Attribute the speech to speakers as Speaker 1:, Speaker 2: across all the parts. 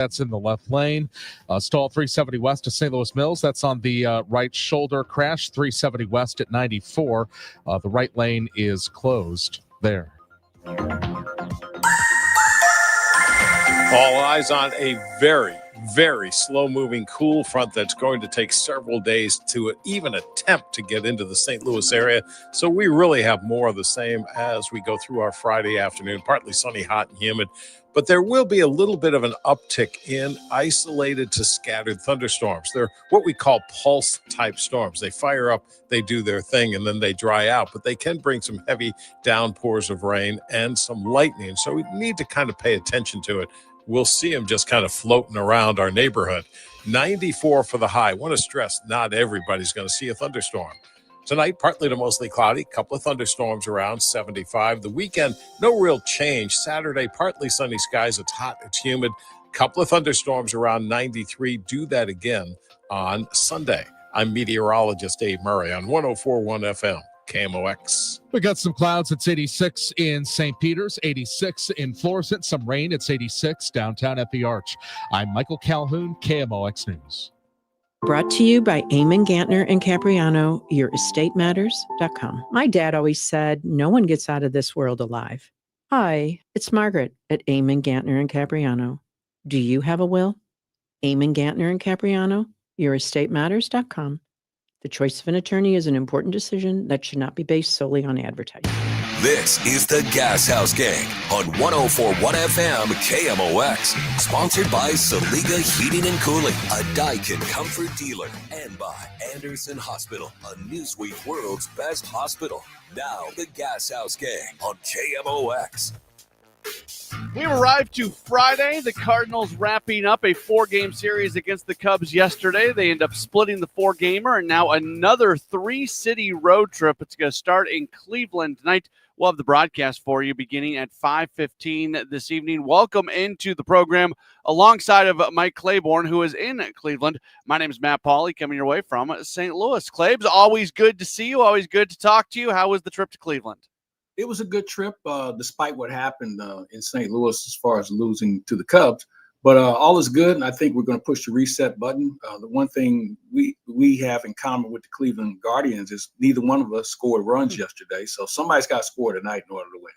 Speaker 1: That's in the left lane. Stall 370 west to St. Louis Mills. That's on the right shoulder. Crash 370 west at 94. The right lane is closed there.
Speaker 2: All eyes on a very, very slow-moving cool front that's going to take several days to even attempt to get into the St. Louis area. So we really have more of the same as we go through our Friday afternoon, partly sunny, hot, and humid. But there will be a little bit of an uptick in isolated to scattered thunderstorms. They're what we call pulse-type storms. They fire up, they do their thing, and then they dry out. But they can bring some heavy downpours of rain and some lightning. So we need to kind of pay attention to it. We'll see them just kind of floating around our neighborhood. 94 for the high. I want to stress, not everybody's going to see a thunderstorm. Tonight, partly to mostly cloudy, couple of thunderstorms around 75. The weekend, no real change. Saturday, partly sunny skies. It's hot, it's humid. Couple of thunderstorms around 93. Do that again on Sunday. I'm meteorologist Dave Murray on 104.1 FM. KMOX.
Speaker 1: We got some clouds. It's 86 in St. Peters, 86 in Florissant, some rain. It's 86 downtown at the Arch. I'm Michael Calhoun, KMOX News.
Speaker 3: Brought to you by Eamon Gantner and Capriano, YourEstateMatters.com. My dad always said, no one gets out of this world alive. Hi, it's Margaret at Eamon Gantner and Capriano. Do you have a will? Eamon Gantner and Capriano, YourEstateMatters.com. The choice of an attorney is an important decision that should not be based solely on advertising.
Speaker 4: This is the Gashouse Gang on 104.1 FM KMOX. Sponsored by Saliga Heating and Cooling, a Daikin comfort dealer. And by Anderson Hospital, a Newsweek World's Best Hospital. Now the Gashouse Gang on KMOX.
Speaker 5: We've arrived to Friday. The Cardinals wrapping up a 4-game series against the Cubs yesterday. They end up splitting the 4-gamer, and now another 3-city road trip. It's going to start in Cleveland tonight. We'll have the broadcast for you beginning at 5:15 this evening. Welcome into the program alongside of Mike Claiborne, who is in Cleveland. My name is Matt Pauley, coming your way from St. Louis. Claibs, always good to see you. Always good to talk to you. How was the trip to Cleveland?
Speaker 6: It was a good trip, despite what happened in St. Louis as far as losing to the Cubs. But all is good, and I think we're going to push the reset button. The one thing we have in common with the Cleveland Guardians is neither one of us scored runs yesterday. So somebody's got to score tonight in order to win.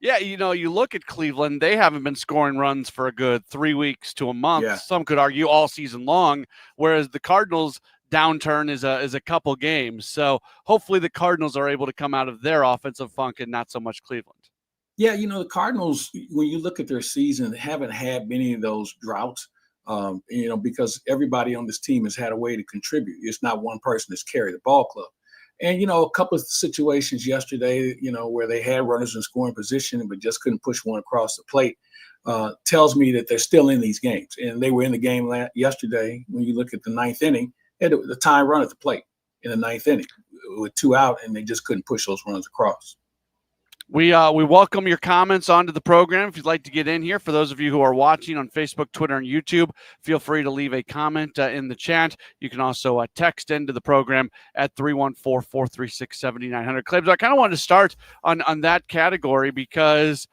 Speaker 5: Yeah, you look at Cleveland, they haven't been scoring runs for a good 3 weeks to a month. Yeah. Some could argue all season long, whereas the Cardinals' downturn is a couple games. So hopefully the Cardinals are able to come out of their offensive funk and not so much Cleveland.
Speaker 6: Yeah, the Cardinals, when you look at their season, haven't had many of those droughts, because everybody on this team has had a way to contribute. It's not one person that's carried the ball club. And, a couple of situations yesterday, where they had runners in scoring position but just couldn't push one across the plate, tells me that they're still in these games. And they were in the game yesterday. When you look at the ninth inning, they had the tying run at the plate in the ninth inning with 2 out, and they just couldn't push those runs across.
Speaker 5: We welcome your comments onto the program. If you'd like to get in here, for those of you who are watching on Facebook, Twitter, and YouTube, feel free to leave a comment in the chat. You can also text into the program at 314-436-7900. Claibs, I kind of wanted to start on that category because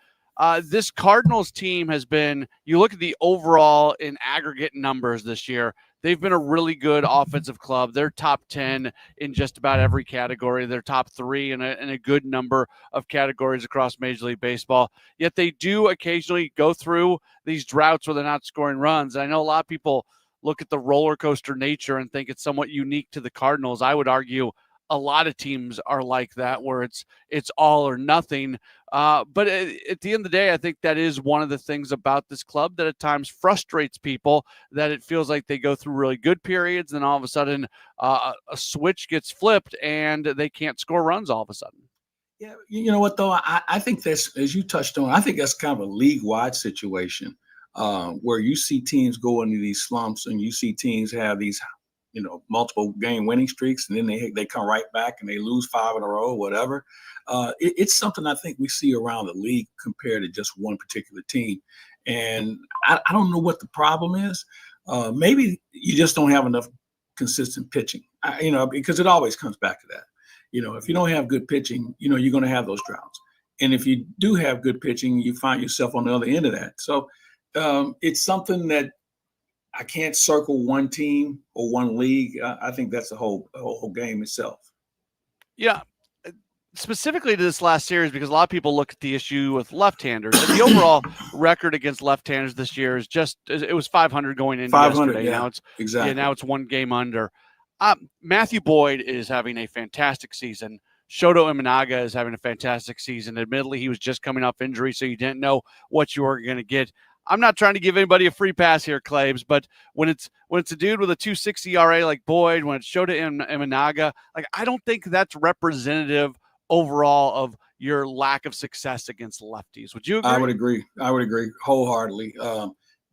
Speaker 5: this Cardinals team has been, you look at the overall in aggregate numbers this year, they've been a really good offensive club. They're top 10 in just about every category. They're top 3 in a good number of categories across Major League Baseball. Yet they do occasionally go through these droughts where they're not scoring runs. And I know a lot of people look at the roller coaster nature and think it's somewhat unique to the Cardinals. I would argue a lot of teams are like that, where it's all or nothing. But at the end of the day, I think that is one of the things about this club that at times frustrates people, that it feels like they go through really good periods, and all of a sudden a switch gets flipped and they can't score runs all of a sudden.
Speaker 6: Yeah, you know what, though? I think that's, as you touched on, I think that's kind of a league-wide situation where you see teams go into these slumps and you see teams have these multiple game winning streaks, and then they come right back and they lose 5 in a row or whatever. It's something I think we see around the league compared to just one particular team. And I don't know what the problem is. Maybe you just don't have enough consistent pitching, because it always comes back to that. If you don't have good pitching, you're going to have those droughts. And if you do have good pitching, you find yourself on the other end of that. So It's something that I can't circle one team or one league. I think that's the whole game itself.
Speaker 5: Yeah. Specifically to this last series, because a lot of people look at the issue with left-handers. And the overall record against left-handers this year is it was 500 going into
Speaker 6: 500,
Speaker 5: yesterday.
Speaker 6: yeah,
Speaker 5: Now it's
Speaker 6: exactly.
Speaker 5: now it's one game under. Matthew Boyd is having a fantastic season. Shoto Imanaga is having a fantastic season. Admittedly, he was just coming off injury, so you didn't know what you were going to get. I'm not trying to give anybody a free pass here, Claves, but when it's a dude with a 2.60 ERA like Boyd, when it's Shota Imanaga, like I don't think that's representative overall of your lack of success against lefties. Would you agree?
Speaker 6: I would agree wholeheartedly.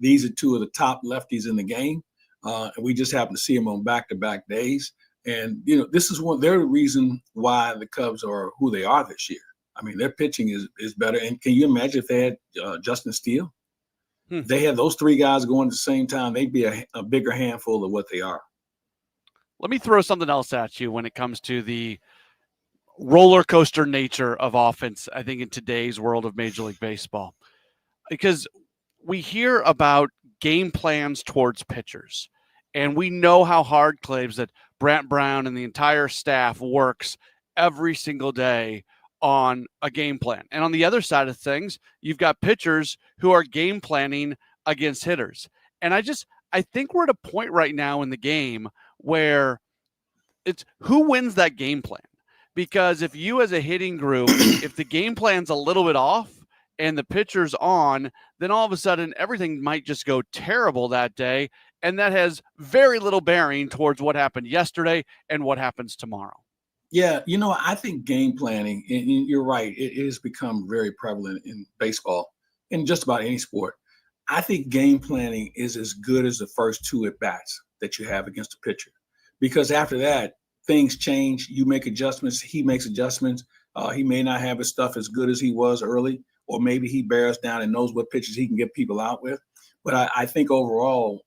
Speaker 6: These are two of the top lefties in the game, and we just happen to see them on back-to-back days. And this is they're the reason why the Cubs are who they are this year. I mean, their pitching is better. And can you imagine if they had Justin Steele? They had those three guys going at the same time, they'd be a bigger handful of what they are.
Speaker 5: Let me throw something else at you when it comes to the roller coaster nature of offense, I think, in today's world of Major League Baseball. Because we hear about game plans towards pitchers, and we know how hard, Claves, that Brant Brown and the entire staff works every single day on a game plan. And on the other side of things, you've got pitchers who are game planning against hitters. And I think we're at a point right now in the game where it's who wins that game plan. Because if you as a hitting group, if the game plan's a little bit off and the pitcher's on, then all of a sudden everything might just go terrible that day. And that has very little bearing towards what happened yesterday and what happens tomorrow.
Speaker 6: Yeah, I think game planning, and you're right, it has become very prevalent in baseball, in just about any sport. I think game planning is as good as the first two at-bats that you have against a pitcher. Because after that, things change, you make adjustments, he makes adjustments. He may not have his stuff as good as he was early, or maybe he bears down and knows what pitches he can get people out with. But I think overall,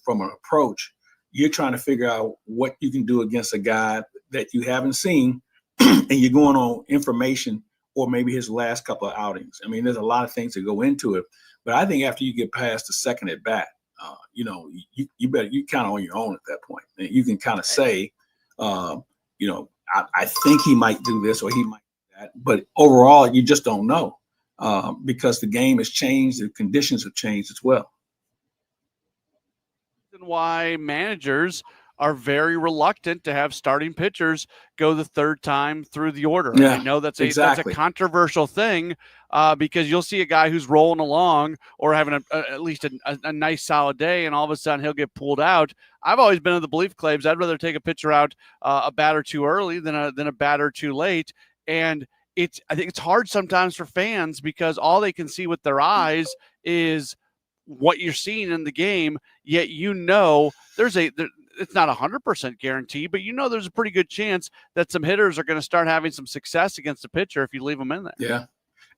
Speaker 6: from an approach, you're trying to figure out what you can do against a guy that you haven't seen, and you're going on information or maybe his last couple of outings. I mean, there's a lot of things that go into it. But I think after you get past the second at bat, you kind of on your own at that point. And you can kind of say, I think he might do this or he might do that. But overall, you just don't know because the game has changed. The conditions have changed as well.
Speaker 5: Why managers are very reluctant to have starting pitchers go the third time through the order.
Speaker 6: Yeah,
Speaker 5: I know that's
Speaker 6: exactly.
Speaker 5: That's a controversial thing because you'll see a guy who's rolling along or having at least a nice solid day, and all of a sudden he'll get pulled out. I've always been of the belief, Claves, I'd rather take a pitcher out a batter too early than a batter too late. And I think it's hard sometimes for fans because all they can see with their eyes is what you're seeing in the game, yet it's not 100% guarantee, but there's a pretty good chance that some hitters are going to start having some success against a pitcher if you leave them in there.
Speaker 6: Yeah.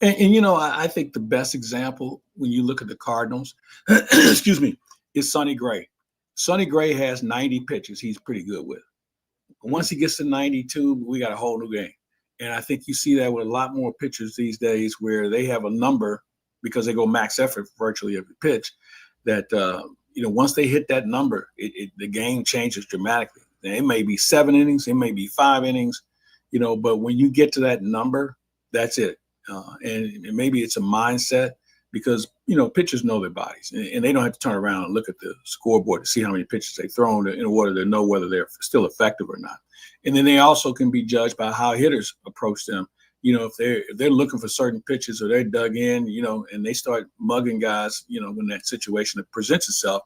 Speaker 6: And I think the best example when you look at the Cardinals, excuse me, is Sonny Gray. Sonny Gray has 90 pitches he's pretty good with. Once he gets to 92, we got a whole new game. And I think you see that with a lot more pitchers these days where they have a number because they go max effort virtually every pitch that, once they hit that number, the game changes dramatically. And it may be 7 innings, it may be 5 innings, but when you get to that number, that's it. And maybe it's a mindset because, pitchers know their bodies and they don't have to turn around and look at the scoreboard to see how many pitches they've thrown in order to know whether they're still effective or not. And then they also can be judged by how hitters approach them. If they're looking for certain pitches or they're dug in, and they start mugging guys, when that situation presents itself,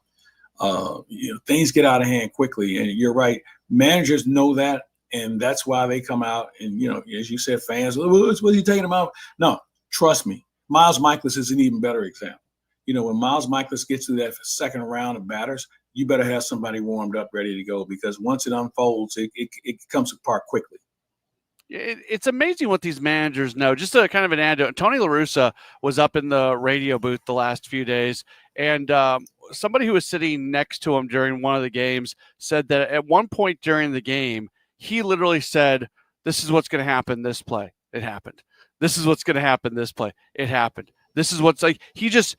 Speaker 6: things get out of hand quickly. And you're right. Managers know that. And that's why they come out and, as you said, fans, what's he taking them out? No, trust me. Miles Michaelis is an even better example. When Miles Michaelis gets to that second round of batters, you better have somebody warmed up, ready to go, because once it unfolds, it comes apart quickly.
Speaker 5: It's amazing what these managers know. Just a kind of an anecdote. Tony La Russa was up in the radio booth the last few days, and somebody who was sitting next to him during one of the games said that at one point during the game, he literally said, "This is what's going to happen this play. It happened. This is what's going to happen this play. It happened. This is what's like. He just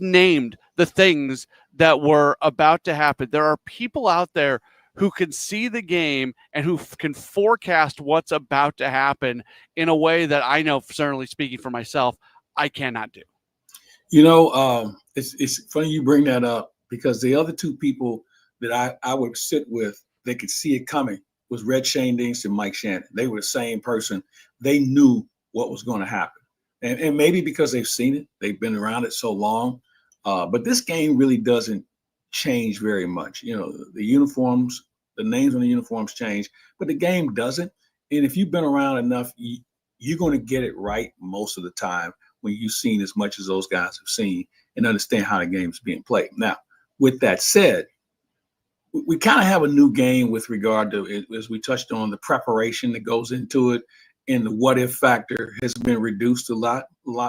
Speaker 5: named the things that were about to happen. There are people out there who can see the game and who can forecast what's about to happen in a way that I know, certainly speaking for myself, I cannot do.
Speaker 6: It's funny you bring that up, because the other two people that I would sit with, they could see it coming, was Red Shane-Dinks and Mike Shannon. They were the same person. They knew what was going to happen. And maybe because they've seen it, they've been around it so long. But this game really doesn't change very much. The uniforms, the names on the uniforms change, but the game doesn't. And if you've been around enough, you're going to get it right most of the time when you've seen as much as those guys have seen and understand how the game is being played. Now, with that said, we kind of have a new game with regard to, as we touched on, the preparation that goes into it, and the what if factor has been reduced a lot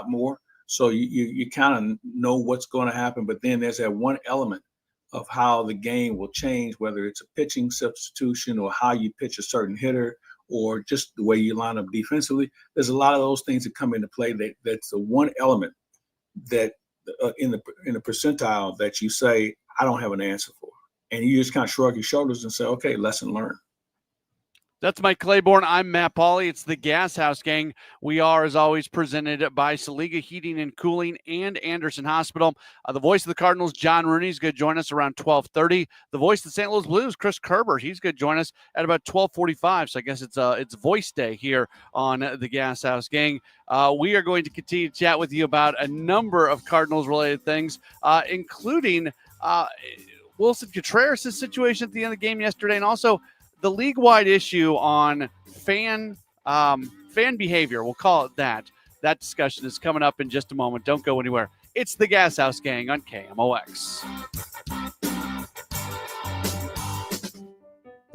Speaker 6: more. So you kind of know what's going to happen, but then there's that one element of how the game will change, whether it's a pitching substitution or how you pitch a certain hitter or just the way you line up defensively. There's a lot of those things that come into play. That's the one element that in the percentile that you say, I don't have an answer for. And you just kind of shrug your shoulders and say, okay, lesson learned.
Speaker 5: That's Mike Claiborne. I'm Matt Pauley. It's the Gashouse Gang. We are, as always, presented by Saliga Heating and Cooling and Anderson Hospital. The voice of the Cardinals, John Rooney, is going to join us around 12:30. The voice of the St. Louis Blues, Chris Kerber, he's going to join us at about 12:45. So I guess it's voice day here on the Gashouse Gang. We are going to continue to chat with you about a number of Cardinals-related things, including Wilson Contreras' situation at the end of the game yesterday, and also the league-wide issue on fan behavior. We'll call it that. That discussion is coming up in just a moment. Don't go anywhere. It's the Gashouse Gang on KMOX.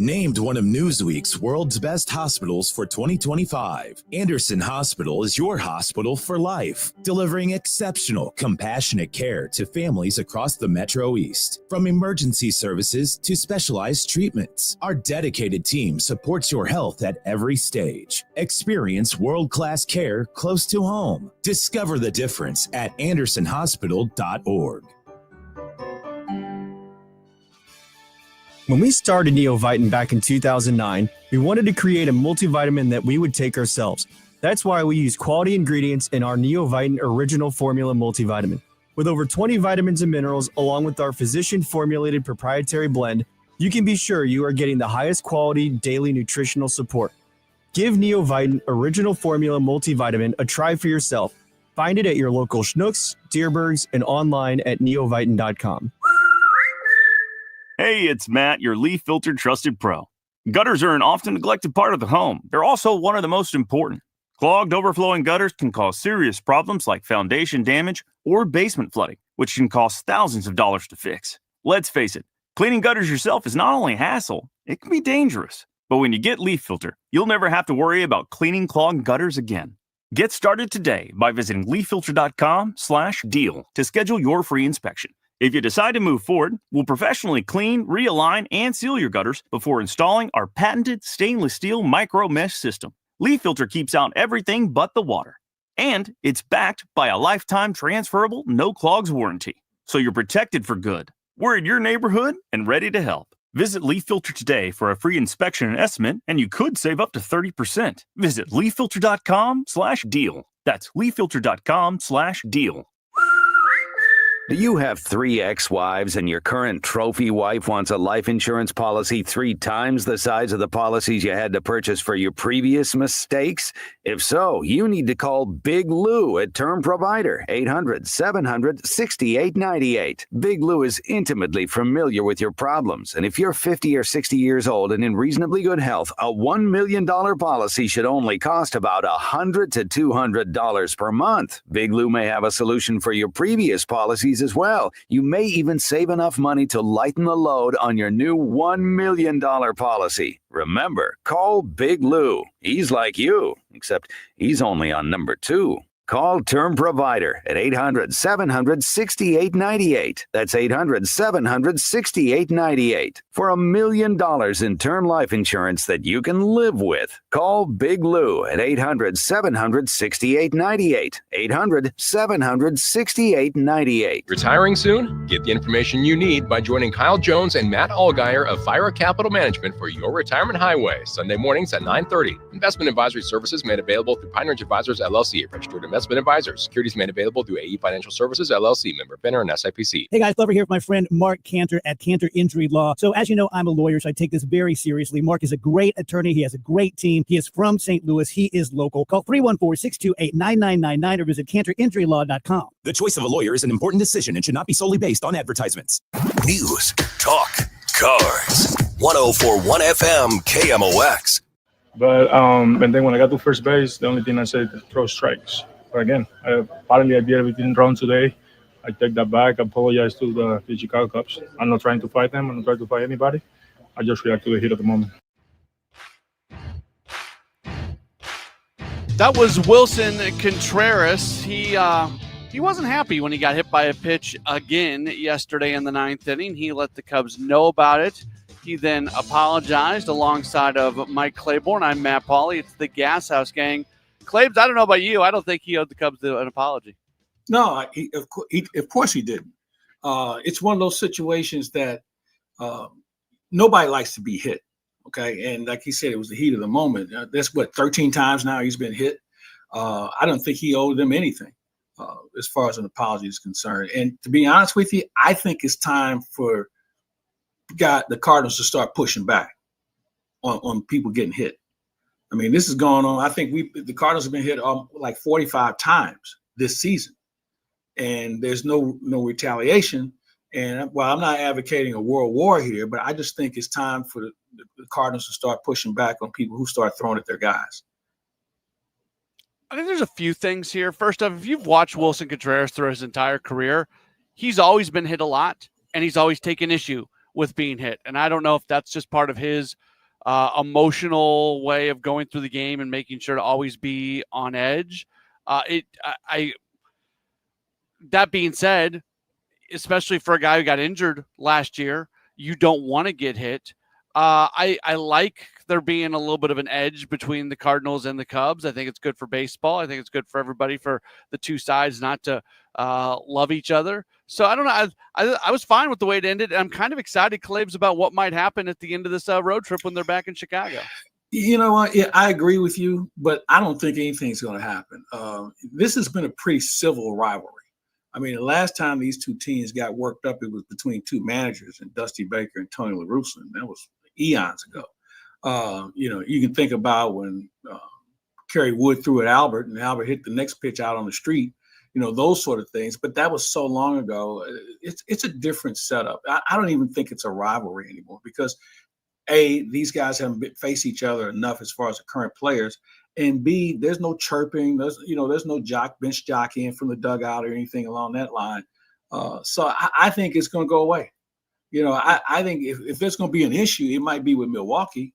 Speaker 7: Named one of Newsweek's world's best hospitals for 2025, Anderson Hospital is your hospital for life, delivering exceptional, compassionate care to families across the Metro East. From emergency services to specialized treatments, our dedicated team supports your health at every stage. Experience world-class care close to home. Discover the difference at andersonhospital.org.
Speaker 8: When we started Neovitin back in 2009, we wanted to create a multivitamin that we would take ourselves. That's why we use quality ingredients in our Neovitin Original Formula multivitamin. With over 20 vitamins and minerals, along with our physician-formulated proprietary blend, you can be sure you are getting the highest quality daily nutritional support. Give Neovitin Original Formula multivitamin a try for yourself. Find it at your local Schnucks, Deerbergs, and online at neovitin.com.
Speaker 9: Hey, it's Matt, your leaf filter trusted pro. Gutters are an often neglected part of the home. They're also one of the most important. Clogged, overflowing gutters can cause serious problems like foundation damage or basement flooding, which can cost thousands of dollars to fix. Let's face it, cleaning gutters yourself is not only a hassle, it can be dangerous. But when you get Leaf Filter, you'll never have to worry about cleaning clogged gutters again. Get started today by visiting leaffilter.com/deal to schedule your free inspection. If you decide to move forward, we'll professionally clean, realign, and seal your gutters before installing our patented stainless steel micro mesh system. Leaf Filter keeps out everything but the water. And it's backed by a lifetime transferable no clogs warranty. So you're protected for good. We're in your neighborhood and ready to help. Visit Leaf Filter today for a free inspection and estimate, and you could save up to 30%. Visit leaffilter.com/deal. That's leaffilter.com/deal.
Speaker 10: Do you have 3 ex-wives and your current trophy wife wants a life insurance policy 3 times the size of the policies you had to purchase for your previous mistakes? If so, you need to call Big Lou at Term Provider, 800-700-6898. Big Lou is intimately familiar with your problems, and if you're 50 or 60 years old and in reasonably good health, a $1 million policy should only cost about $100 to $200 per month. Big Lou may have a solution for your previous policies as well. You may even save enough money to lighten the load on your new $1 million policy. Remember, call Big Lou. He's like you, except he's only on number 2. Call Term Provider at 800-700-6898. That's 800-700-6898 for $1 million in term life insurance that you can live with. Call Big Lou at 800-700-6898. 800-700-6898.
Speaker 11: Retiring soon? Get the information you need by joining Kyle Jones and Matt Allgeier of Fira Capital Management for your retirement highway, Sunday mornings at 9:30. Investment advisory services made available through Pine Ridge Advisors, LLC, a registered investment advisor. Securities made available through AE Financial Services, LLC, member FINRA and SIPC.
Speaker 12: Hey guys, Glover here with my friend Mark Cantor at Cantor Injury Law. So as you know, I'm a lawyer, so I take this very seriously. Mark is a great attorney. He has a great team. He is from St. Louis. He is local. Call 314-628-9999 or visit CantorInjuryLaw.com.
Speaker 7: The choice of a lawyer is an important decision and should not be solely based on advertisements.
Speaker 4: News, talk, cars. 104.1 FM KMOX.
Speaker 13: But and then when I got to first base, the only thing I said is throw strikes. But again, apparently I did everything wrong today. I take that back. I apologize to the Chicago Cubs. I'm not trying to fight them. I'm not trying to fight anybody. I just react to the hit at the moment.
Speaker 5: That was Wilson Contreras. He wasn't happy when he got hit by a pitch again yesterday in the ninth inning. He let the Cubs know about it. He then apologized alongside of Mike Claiborne. I'm Matt Pauley. It's the Gashouse Gang. Claibs, I don't know about you. I don't think he owed the Cubs an apology.
Speaker 6: No, of course he didn't. It's one of those situations that nobody likes to be hit. Okay, and like he said, it was the heat of the moment. That's what 13 times now he's been hit. I don't think he owed them anything as far as an apology is concerned. And to be honest with you, I think it's time for the Cardinals to start pushing back on people getting hit. I mean, this is going on. I think the Cardinals have been hit like 45 times this season, and there's no retaliation. And while I'm not advocating a world war here, but I just think it's time for the Cardinals to start pushing back on people who start throwing at their guys.
Speaker 5: I think there's a few things here. First off, if you've watched Wilson Contreras through his entire career, he's always been hit a lot, and he's always taken issue with being hit. And I don't know if that's just part of his emotional way of going through the game and making sure to always be on edge. That being said, especially for a guy who got injured last year, you don't want to get hit. I like there being a little bit of an edge between the Cardinals and the Cubs. I think it's good for baseball. I think it's good for everybody, for the two sides not to love each other. So I don't know. I was fine with the way it ended. I'm kind of excited, Claves, about what might happen at the end of this road trip when they're back in Chicago.
Speaker 6: You know what? Yeah, I agree with you, but I don't think anything's going to happen. This has been a pretty civil rivalry. I mean, the last time these two teams got worked up, it was between two managers, and Dusty Baker and Tony La Russa, and that was eons ago. You can think about when Kerry Wood threw at Albert, and Albert hit the next pitch out on the street. Those sort of things. But that was so long ago. It's a different setup. I don't even think it's a rivalry anymore because, A, these guys haven't faced each other enough as far as the current players. And B, there's no chirping. There's no bench jockeying from the dugout or anything along that line. So I think it's going to go away. I think if there's going to be an issue, it might be with Milwaukee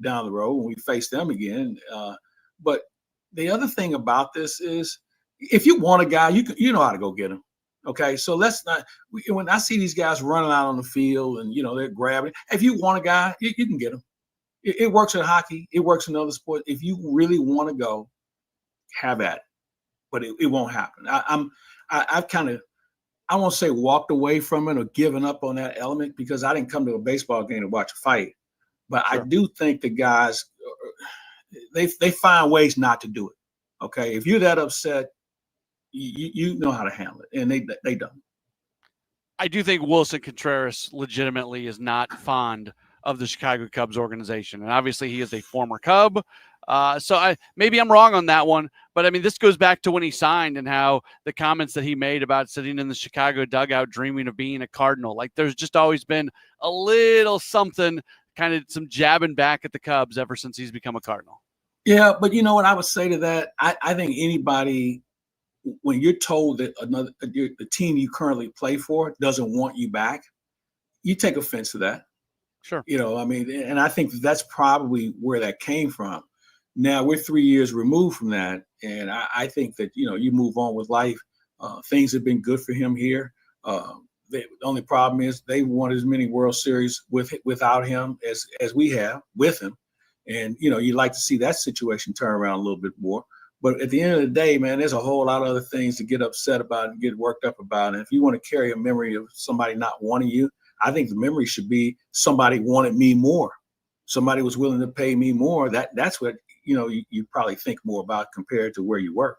Speaker 6: down the road when we face them again. But the other thing about this is, if you want a guy, you know how to go get him. Okay, so let's not. When I see these guys running out on the field and they're grabbing, if you want a guy, you can get him. It works in hockey. It works in other sports. If you really want to go, have at it. But it won't happen. I've kind of, I won't say walked away from it or given up on that element because I didn't come to a baseball game to watch a fight. But sure. I do think the guys, they find ways not to do it. Okay, if you're that upset, you know how to handle it, and they don't.
Speaker 5: I do think Wilson Contreras legitimately is not fond of the Chicago Cubs organization. And obviously he is a former Cub. So maybe I'm wrong on that one, but I mean, this goes back to when he signed and how the comments that he made about sitting in the Chicago dugout, dreaming of being a Cardinal. Like there's just always been a little something, kind of some jabbing back at the Cubs ever since he's become a Cardinal.
Speaker 6: Yeah. But you know what I would say to that? I think anybody, when you're told that the team you currently play for doesn't want you back, you take offense to that.
Speaker 5: Sure.
Speaker 6: And I think that's probably where that came from. Now we're 3 years removed from that, and I think that you move on with life. Things have been good for him here. The only problem is they won as many World Series without him as we have with him, and you'd like to see that situation turn around a little bit more. But at the end of the day, man, there's a whole lot of other things to get upset about and get worked up about. And if you want to carry a memory of somebody not wanting you, I think the memory should be somebody wanted me more. Somebody was willing to pay me more. That's what you probably think more about compared to where you were.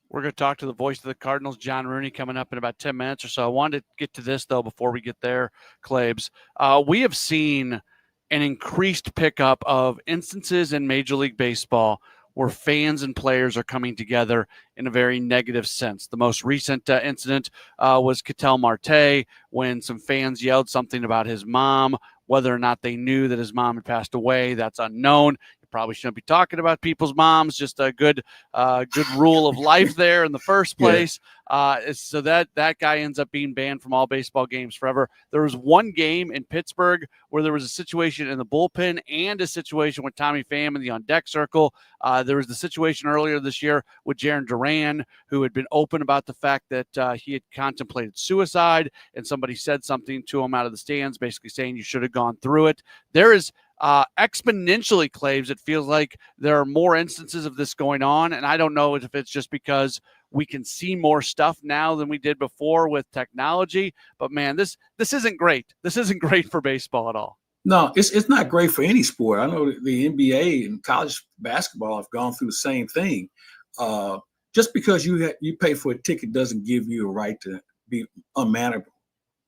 Speaker 5: We're going to talk to the voice of the Cardinals, John Rooney, coming up in about 10 minutes or so. I wanted to get to this, though, before we get there, Claibs. We have seen an increased pickup of instances in Major League Baseball where fans and players are coming together in a very negative sense. The most recent incident was Ketel Marte, when some fans yelled something about his mom. Whether or not they knew that his mom had passed away, that's unknown. Probably shouldn't be talking about people's moms. Just a good rule of life there in the first place. So that guy ends up being banned from all baseball games forever. There was one game in Pittsburgh where there was a situation in the bullpen and a situation with Tommy Pham in the on-deck circle. There was the situation earlier this year with Jarren Duran, who had been open about the fact that he had contemplated suicide, and somebody said something to him out of the stands, basically saying you should have gone through it. There is exponentially, Claves, it feels like there are more instances of this going on, and I don't know if it's just because we can see more stuff now than we did before with technology, but man, this isn't great. This isn't great for baseball at all.
Speaker 6: No, it's not great for any sport. I know the NBA and college basketball have gone through the same thing. Just because you pay for a ticket doesn't give you a right to be unmannerable.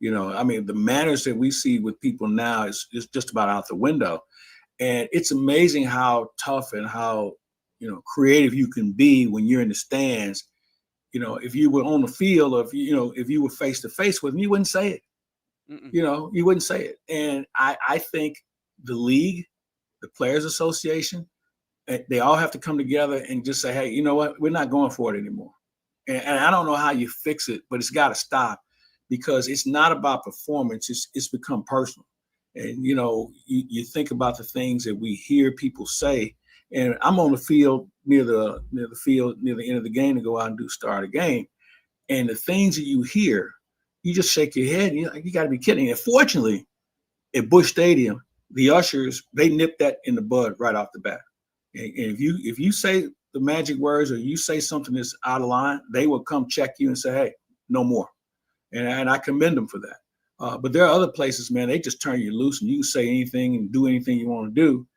Speaker 6: The manners that we see with people now is just about out the window. And it's amazing how tough and how, creative you can be when you're in the stands. If you were on the field or if you were face to face with them, you wouldn't say it. You wouldn't say it. And I think the league, the Players Association, they all have to come together and just say, hey, you know what? We're not going for it anymore. And I don't know how you fix it, but it's got to stop. Because it's not about performance, it's become personal. And, you think about the things that we hear people say, and I'm on the field near the end of the game to go out and start a game. And the things that you hear, you just shake your head. And you got to be kidding. And fortunately, at Busch Stadium, the ushers, they nipped that in the bud right off the bat. And if you say the magic words or you say something that's out of line, they will come check you and say, hey, no more. And I commend them for that. But there are other places, man, they just turn you loose and you can say anything and do anything you want to do.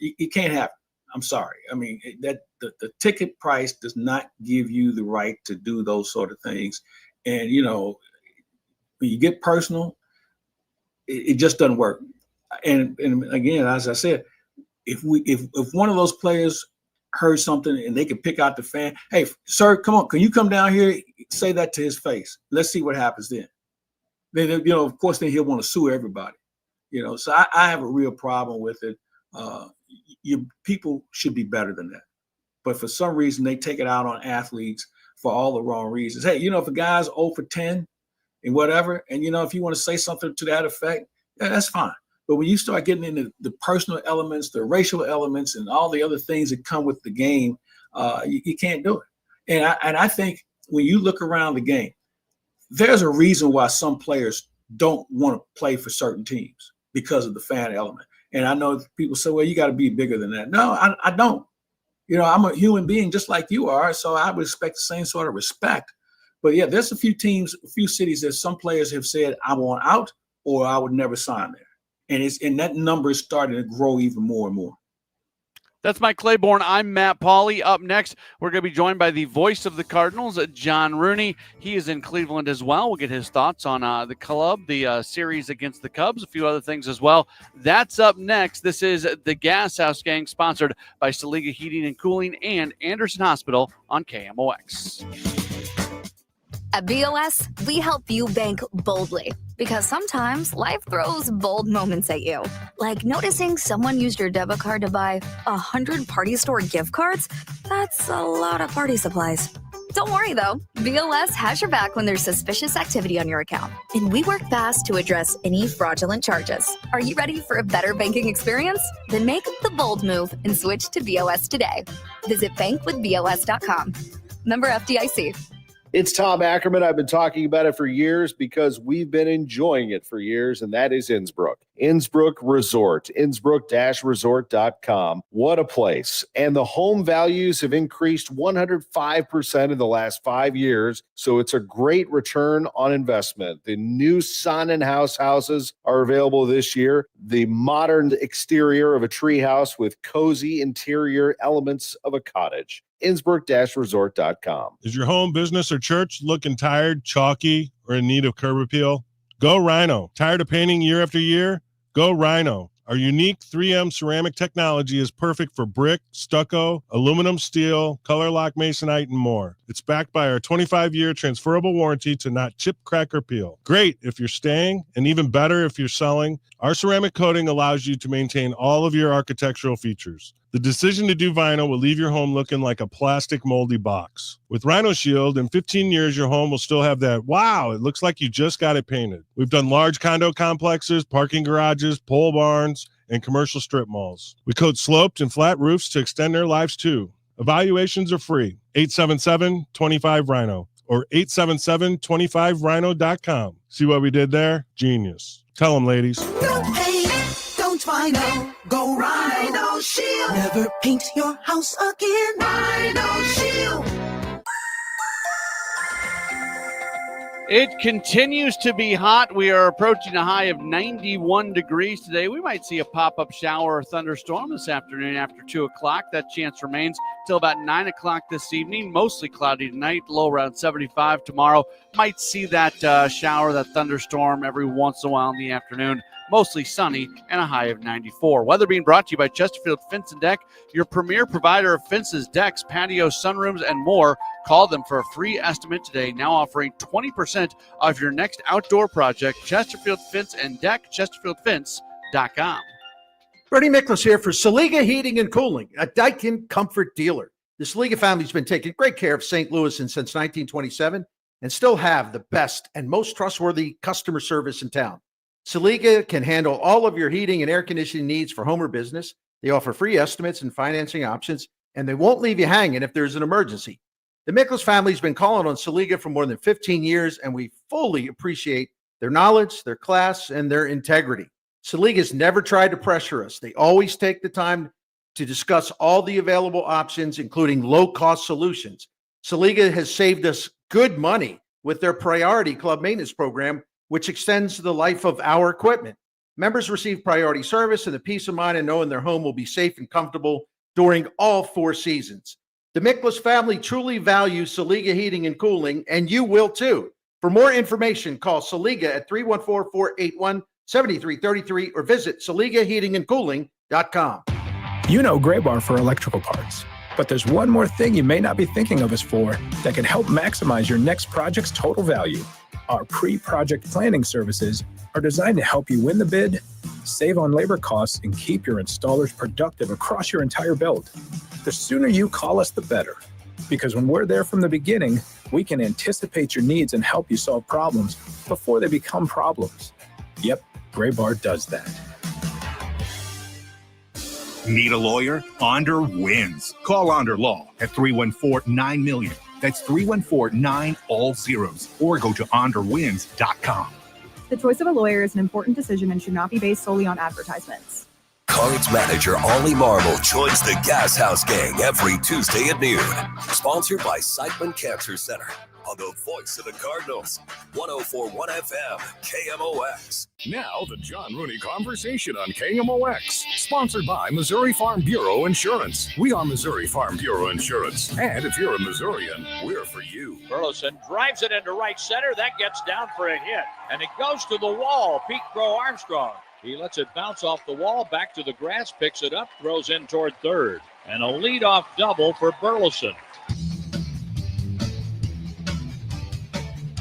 Speaker 6: It can't happen. I'm sorry. I mean, the ticket price does not give you the right to do those sort of things. And, when you get personal, it just doesn't work. And again, as I said, if one of those players heard something and they could pick out the fan, hey, sir, come on, can you come down here, say that to his face? Let's see what happens then. Then, of course, then he'll want to sue everybody. So I have a real problem with it. People should be better than that. But for some reason, they take it out on athletes for all the wrong reasons. Hey, if a guy's 0 for 10 and whatever, and, if you want to say something to that effect, yeah, that's fine. But when you start getting into the personal elements, the racial elements, and all the other things that come with the game, you can't do it. And I think when you look around the game, there's a reason why some players don't want to play for certain teams because of the fan element. And I know people say, well, you got to be bigger than that. No, I don't. I'm a human being just like you are, so I would expect the same sort of respect. But yeah, there's a few teams, a few cities that some players have said, I want out or I would never sign there. And that number is starting to grow even more and more.
Speaker 5: That's Mike Claiborne. I'm Matt Pauley. Up next, we're going to be joined by the voice of the Cardinals, John Rooney. He is in Cleveland as well. We'll get his thoughts on the club, the series against the Cubs, a few other things as well. That's up next. This is the Gashouse Gang, sponsored by Saliga Heating and Cooling and Anderson Hospital on KMOX.
Speaker 14: At BOS, we help you bank boldly. Because sometimes life throws bold moments at you. Like noticing someone used your debit card to buy 100 party store gift cards? That's a lot of party supplies. Don't worry, though. BOS has your back when there's suspicious activity on your account, and we work fast to address any fraudulent charges. Are you ready for a better banking experience? Then make the bold move and switch to BOS today. Visit bankwithbos.com. Member FDIC.
Speaker 15: It's Tom Ackerman. I've been talking about it for years because we've been enjoying it for years, and that is Innsbrook. Innsbrook Resort, Innsbrook-resort.com. What a place. And the home values have increased 105% in the last 5 years, so it's a great return on investment. The new Sun and House houses are available this year. The modern exterior of a treehouse with cozy interior elements of a cottage. Innsbrook-resort.com.
Speaker 16: Is your home, business, or church looking tired, chalky, or in need of curb appeal? Go Rhino. Tired of painting year after year? Go Rhino. Our unique 3M ceramic technology is perfect for brick, stucco, aluminum, steel, color lock masonite, and more. It's backed by our 25-year transferable warranty to not chip, crack, or peel. Great if you're staying, and even better if you're selling. Our ceramic coating allows you to maintain all of your architectural features. The decision to do vinyl will leave your home looking like a plastic moldy box. With Rhino Shield, in 15 years, your home will still have that, wow, it looks like you just got it painted. We've done large condo complexes, parking garages, pole barns, and commercial strip malls. We coat sloped and flat roofs to extend their lives too. Evaluations are free. 877-25-RHINO or 877-25rhino.com. See what we did there? Genius. Tell them, ladies.
Speaker 17: No pain, don't Rhino. Go Rhino Shield. Never paint your house again. Rhino Shield.
Speaker 5: It continues to be hot. We are approaching a high of 91 degrees today. We might see a pop-up shower or thunderstorm this afternoon after 2 o'clock. That chance remains till about 9 o'clock this evening. Mostly cloudy tonight, low around 75 tomorrow. Might see that shower, that thunderstorm every once in a while in the afternoon. Mostly sunny and a high of 94. Weather being brought to you by Chesterfield Fence and Deck, your premier provider of fences, decks, patios, sunrooms, and more. Call them for a free estimate today. Now offering 20% off your next outdoor project. Chesterfield Fence and Deck, chesterfieldfence.com.
Speaker 18: Bernie Miklas here for Saliga Heating and Cooling, a Daikin comfort dealer. The Saliga family's been taking great care of St. Louis since 1927 and still have the best and most trustworthy customer service in town. Saliga can handle all of your heating and air conditioning needs for home or business. They offer free estimates and financing options, and they won't leave you hanging if there's an emergency. The Miklas family's been calling on Saliga for more than 15 years, and we fully appreciate their knowledge, their class, and their integrity. Saliga's never tried to pressure us. They always take the time to discuss all the available options, including low-cost solutions. Saliga has saved us good money with their Priority Club maintenance program, which extends the life of our equipment. Members receive priority service and the peace of mind in knowing their home will be safe and comfortable during all 4 seasons. The Miklas family truly values Saliga Heating and Cooling, and you will too. For more information, call Saliga at 314-481-7333 or visit SaligaHeatingandCooling.com.
Speaker 19: You know Gray Bar for electrical parts, but there's one more thing you may not be thinking of us for that can help maximize your next project's total value. Our pre-project planning services are designed to help you win the bid, save on labor costs, and keep your installers productive across your entire build. The sooner you call us, the better. Because when we're there from the beginning, we can anticipate your needs and help you solve problems before they become problems. Yep, Gray Bar does that.
Speaker 20: Need a lawyer? Onder wins. Call Onder Law at 314-9-MILLION. That's 314-9 all zeros. Or go to onderwins.com.
Speaker 21: The choice of a lawyer is an important decision and should not be based solely on advertisements.
Speaker 4: Cards manager Ollie Marble joins the Gashouse Gang every Tuesday at noon. Sponsored by Siteman Cancer Center on the voice of the Cardinals, 104.1 FM, KMOX.
Speaker 22: Now the John Rooney Conversation on KMOX. Sponsored by Missouri Farm Bureau Insurance. We are Missouri Farm Bureau Insurance. And if you're a Missourian, we're for you.
Speaker 23: Burleson drives it into right center. That gets down for a hit. And it goes to the wall. Pete Crow Armstrong. He lets it bounce off the wall, back to the grass, picks it up, throws in toward third. And a leadoff double for Burleson.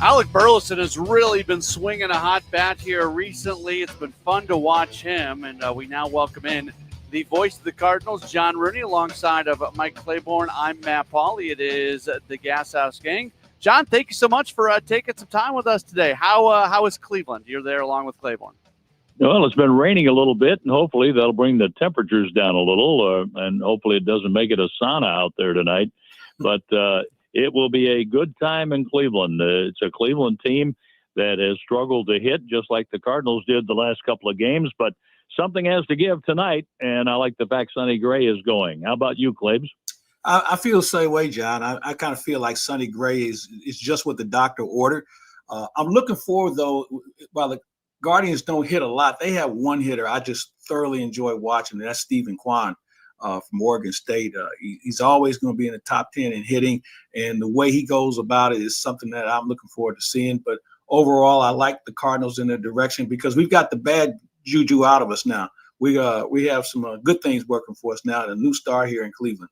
Speaker 5: Alec Burleson has really been swinging a hot bat here recently. It's been fun to watch him, and we now welcome in the voice of the Cardinals, John Rooney, alongside of Mike Claiborne. I'm Matt Pauley. It is the Gashouse Gang. John, thank you so much for taking some time with us today. How is Cleveland? You're there along with Claiborne.
Speaker 1: Well, it's been raining a little bit, and hopefully that'll bring the temperatures down a little, and hopefully it doesn't make it a sauna out there tonight. But it will be a good time in Cleveland. It's a Cleveland team that has struggled to hit, just like the Cardinals did the last couple of games, but something has to give tonight, and I like the fact Sonny Gray is going. How about you, Claibs?
Speaker 6: I feel the same way, John. I kind of feel like Sonny Gray is just what the doctor ordered. I'm looking forward, though, while the Guardians don't hit a lot, they have one hitter I just thoroughly enjoy watching, and that's Stephen Kwan from Oregon State. He's always going to be in the top 10 in hitting, and the way he goes about it is something that I'm looking forward to seeing. But overall, I like the Cardinals in their direction because we've got the bad juju out of us now. We have some good things working for us now, and a new star here in Cleveland.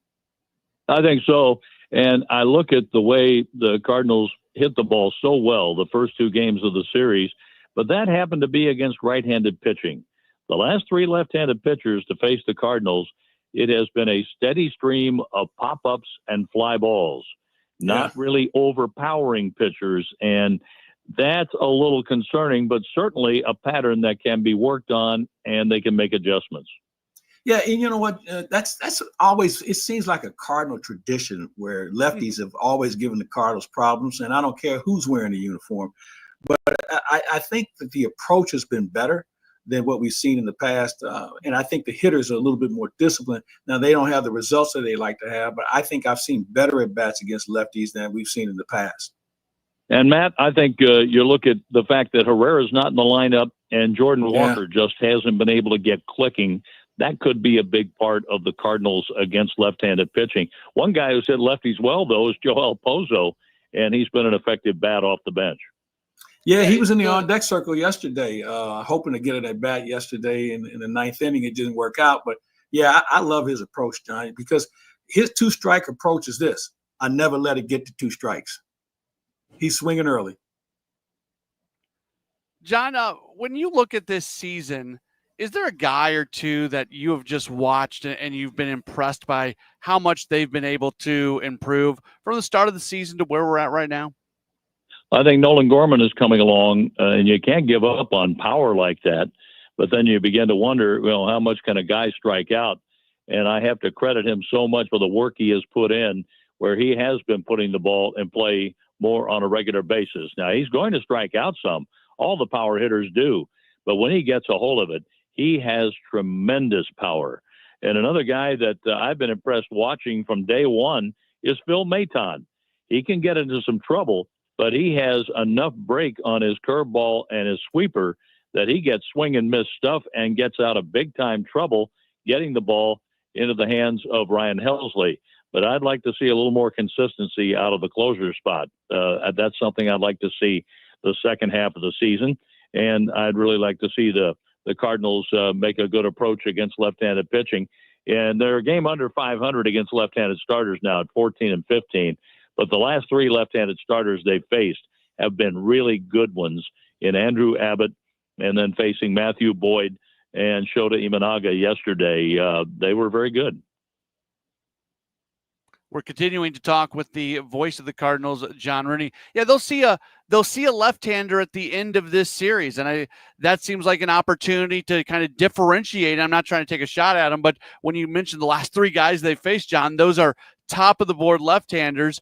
Speaker 1: I think so, and I look at the way the Cardinals hit the ball so well the first two games of the series, but that happened to be against right-handed pitching. The last three left-handed pitchers to face the Cardinals, it has been a steady stream of pop-ups and fly balls, not really overpowering pitchers, and that's a little concerning, but certainly a pattern that can be worked on, and they can make adjustments.
Speaker 6: Yeah, and you know what? That's always, it seems like a Cardinal tradition where lefties have always given the Cardinals problems, and I don't care who's wearing the uniform. But I think that the approach has been better than what we've seen in the past, and I think the hitters are a little bit more disciplined. Now, they don't have the results that they like to have, but I think I've seen better at-bats against lefties than we've seen in the past.
Speaker 1: And, Matt, I think you look at the fact that Herrera's not in the lineup and Jordan Walker just hasn't been able to get clicking. That could be a big part of the Cardinals against left-handed pitching. One guy who's hit lefties well, though, is Joel Pozo, and he's been an effective bat off the bench.
Speaker 6: Yeah, he was in the on-deck circle yesterday, hoping to get an at-bat yesterday in the ninth inning. It didn't work out. But, yeah, I love his approach, Johnny, because his two-strike approach is this. I never let it get to two strikes. He's swinging early.
Speaker 5: John, when you look at this season, is there a guy or two that you have just watched and you've been impressed by how much they've been able to improve from the start of the season to where we're at right now?
Speaker 1: I think Nolan Gorman is coming along, and you can't give up on power like that. But then you begin to wonder, well, how much can a guy strike out? And I have to credit him so much for the work he has put in, where he has been putting the ball in play more on a regular basis. Now, he's going to strike out some. All the power hitters do. But when he gets a hold of it, he has tremendous power. And another guy that I've been impressed watching from day one is Phil Maton. He can get into some trouble, but he has enough break on his curveball and his sweeper that he gets swing and miss stuff and gets out of big-time trouble getting the ball into the hands of Ryan Helsley. But I'd like to see a little more consistency out of the closer spot. That's something I'd like to see the second half of the season. And I'd really like to see the Cardinals make a good approach against left-handed pitching. And they're a game under 500 against left-handed starters now at 14 and 15. But the last three left-handed starters they've faced have been really good ones in Andrew Abbott and then facing Matthew Boyd and Shota Imanaga yesterday. They were very good.
Speaker 5: We're continuing to talk with the voice of the Cardinals, John Rooney. Yeah, they'll see a left-hander at the end of this series, and that seems like an opportunity to kind of differentiate. I'm not trying to take a shot at them, but when you mentioned the last three guys they faced, John, those are top-of-the-board left-handers.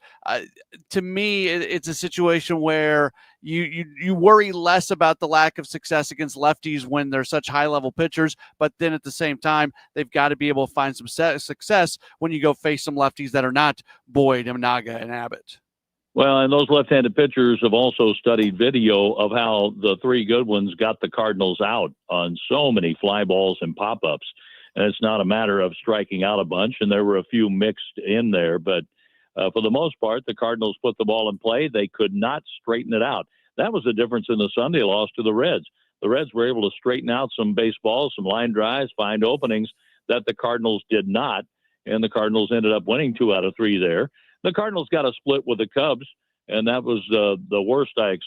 Speaker 5: To me, it's a situation where you worry less about the lack of success against lefties when they're such high-level pitchers, but then at the same time, they've got to be able to find some success when you go face some lefties that are not Boyd, Imanaga, and Abbott.
Speaker 1: Well, and those left-handed pitchers have also studied video of how the three good ones got the Cardinals out on so many fly balls and pop-ups. And it's not a matter of striking out a bunch, and there were a few mixed in there. But for the most part, the Cardinals put the ball in play. They could not straighten it out. That was the difference in the Sunday loss to the Reds. The Reds were able to straighten out some baseballs, some line drives, find openings that the Cardinals did not, and the Cardinals ended up winning 2 out of 3 there. The Cardinals got a split with the Cubs, and that was the worst I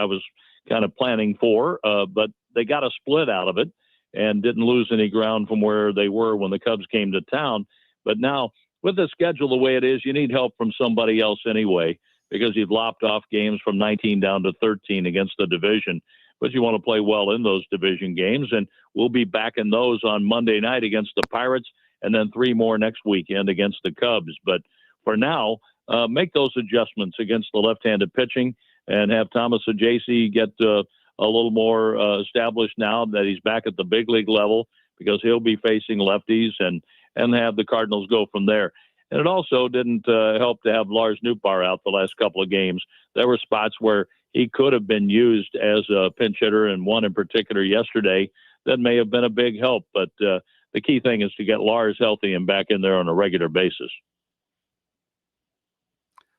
Speaker 1: was kind of planning for, but they got a split out of it. and didn't lose any ground from where they were when the Cubs came to town. But now, with the schedule the way it is, you need help from somebody else anyway, because you've lopped off games from 19 down to 13 against the division. But you want to play well in those division games, and we'll be back in those on Monday night against the Pirates, and then 3 more next weekend against the Cubs. But for now, make those adjustments against the left-handed pitching and have Thomas Ajayci get a little more established now that he's back at the big league level, because he'll be facing lefties, and have the Cardinals go from there. And it also didn't help to have Lars Nootbaar out the last couple of games. There were spots where he could have been used as a pinch hitter, and one in particular yesterday that may have been a big help. But the key thing is to get Lars healthy and back in there on a regular basis.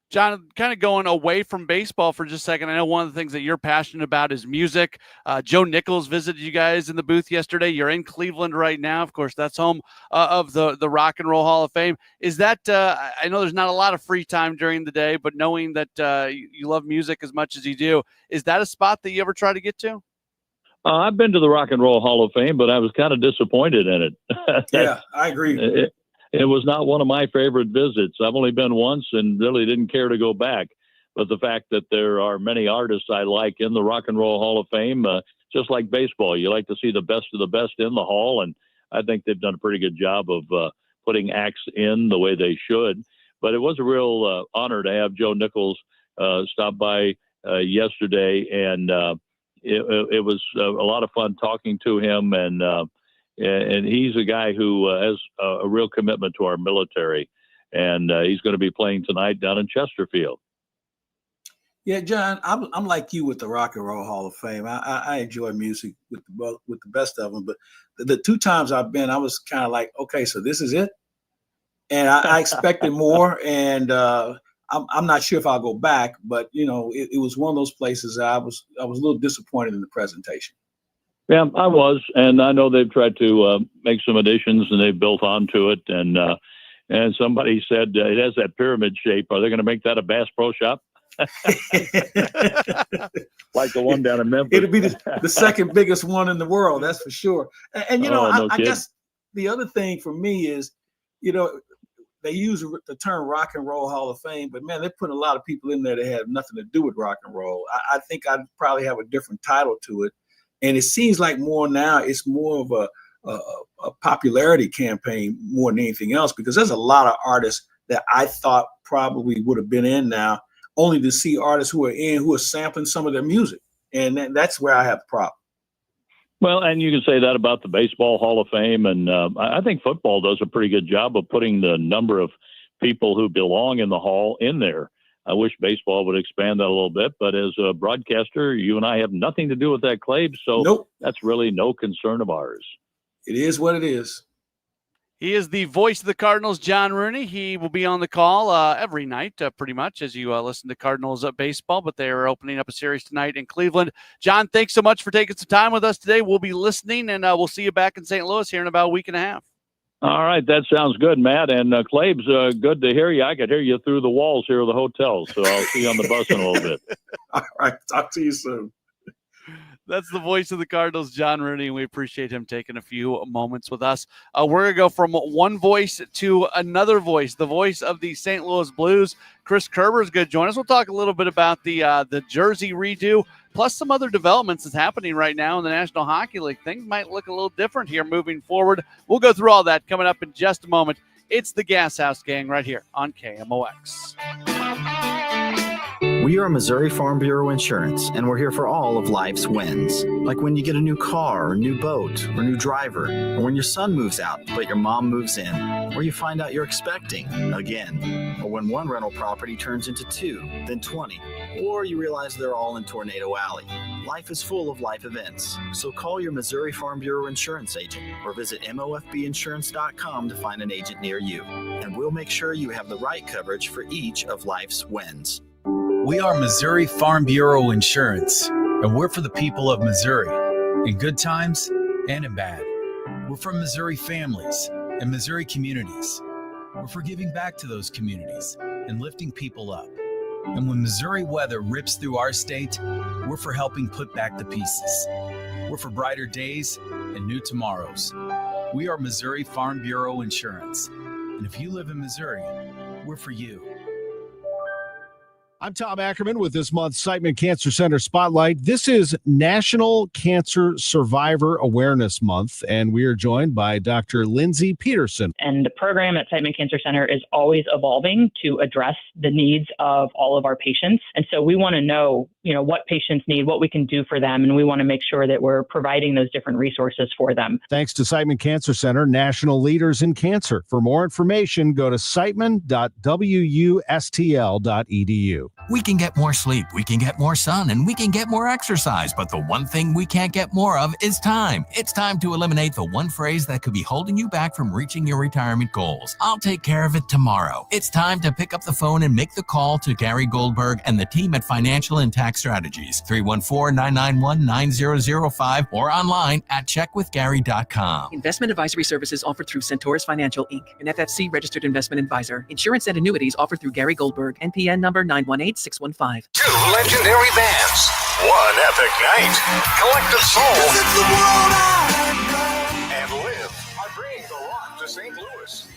Speaker 5: John, kind of going away from baseball for just a second. I know one of the things that you're passionate about is music. Joe Nichols visited you guys in the booth yesterday. You're in Cleveland right now. Of course, that's home of the Rock and Roll Hall of Fame. Is that, I know there's not a lot of free time during the day, but knowing that you love music as much as you do, is that a spot that you ever try to get to?
Speaker 1: I've been to the Rock and Roll Hall of Fame, but I was kind of disappointed in it.
Speaker 6: Yeah, I agree.
Speaker 1: It was not one of my favorite visits. I've only been once and really didn't care to go back. But the fact that there are many artists I like in the Rock and Roll Hall of Fame, just like baseball, you like to see the best of the best in the hall. And I think they've done a pretty good job of putting acts in the way they should. But it was a real honor to have Joe Nichols stop by yesterday. And it was a lot of fun talking to him. And he's a guy who has a real commitment to our military. And he's going to be playing tonight down in Chesterfield.
Speaker 6: Yeah, John, I'm like you with the Rock and Roll Hall of Fame. I enjoy music with the best of them. But the 2 times I've been, I was kind of like, okay, so this is it? And I expected more. And I'm not sure if I'll go back. But, you know, it was one of those places I was a little disappointed in the presentation.
Speaker 1: Yeah, I was, and I know they've tried to make some additions, and they've built onto it. And somebody said it has that pyramid shape. Are they going to make that a Bass Pro Shop? Like the one down in Memphis.
Speaker 6: It'll be the second biggest one in the world, that's for sure. And you know, I guess the other thing for me is, you know, they use the term Rock and Roll Hall of Fame, but man, they put a lot of people in there that have nothing to do with rock and roll. I think I'd probably have a different title to it. And it seems like more now, it's more of a popularity campaign more than anything else, because there's a lot of artists that I thought probably would have been in now, only to see artists who are sampling some of their music. And that's where I have the problem.
Speaker 1: Well, and you can say that about the Baseball Hall of Fame. And I think football does a pretty good job of putting the number of people who belong in the hall in there. I wish baseball would expand that a little bit, but as a broadcaster, you and I have nothing to do with that, Clabe, so That's really no concern of ours.
Speaker 6: It is what it is.
Speaker 5: He is the voice of the Cardinals, John Rooney. He will be on the call every night, pretty much, as you listen to Cardinals baseball, but they are opening up a series tonight in Cleveland. John, thanks so much for taking some time with us today. We'll be listening, and we'll see you back in St. Louis here in about a week and a half.
Speaker 1: All right, that sounds good, Matt. And Clabe's good to hear you. I could hear you through the walls here of the hotel, so I'll see you on the bus in a little bit.
Speaker 6: All right, talk to you soon.
Speaker 5: That's the voice of the Cardinals, John Rooney, and we appreciate him taking a few moments with us. We're going to go from one voice to another voice, the voice of the St. Louis Blues. Chris Kerber is going to join us. We'll talk a little bit about the jersey redo, plus some other developments that's happening right now in the National Hockey League. Things might look a little different here moving forward. We'll go through all that coming up in just a moment. It's the Gashouse Gang right here on KMOX.
Speaker 2: We are Missouri Farm Bureau Insurance, and we're here for all of life's wins. Like when you get a new car, or new boat, or new driver, or when your son moves out, but your mom moves in, or you find out you're expecting again, or when one rental property turns into 2, then 20, or you realize they're all in Tornado Alley. Life is full of life events, so call your Missouri Farm Bureau Insurance agent or visit mofbinsurance.com to find an agent near you, and we'll make sure you have the right coverage for each of life's wins.
Speaker 3: We are Missouri Farm Bureau Insurance, and we're for the people of Missouri, in good times and in bad. We're from Missouri families and Missouri communities. We're for giving back to those communities and lifting people up. And when Missouri weather rips through our state, we're for helping put back the pieces. We're for brighter days and new tomorrows. We are Missouri Farm Bureau Insurance. And if you live in Missouri, we're for you.
Speaker 15: I'm Tom Ackerman with this month's Siteman Cancer Center Spotlight. This is National Cancer Survivor Awareness Month, and we are joined by Dr. Lindsay Peterson.
Speaker 8: And the program at Siteman Cancer Center is always evolving to address the needs of all of our patients. And so we want to know, what patients need, what we can do for them, and we want to make sure that we're providing those different resources for them.
Speaker 15: Thanks to Siteman Cancer Center, national leaders in cancer. For more information, go to siteman.wustl.edu.
Speaker 9: We can get more sleep, we can get more sun, and we can get more exercise, but the one thing we can't get more of is time. It's time to eliminate the one phrase that could be holding you back from reaching your retirement goals. I'll take care of it tomorrow. It's time to pick up the phone and make the call to Gary Goldberg and the team at Financial and Tax Strategies, 314-991-9005, or online at checkwithgary.com.
Speaker 10: Investment advisory services offered through Centaurus Financial, Inc., an FFC registered investment advisor. Insurance and annuities offered through Gary Goldberg, NPN number 918615.
Speaker 22: Two legendary bands, one epic night. Collective Soul and Live are bringing the rock to St. Louis.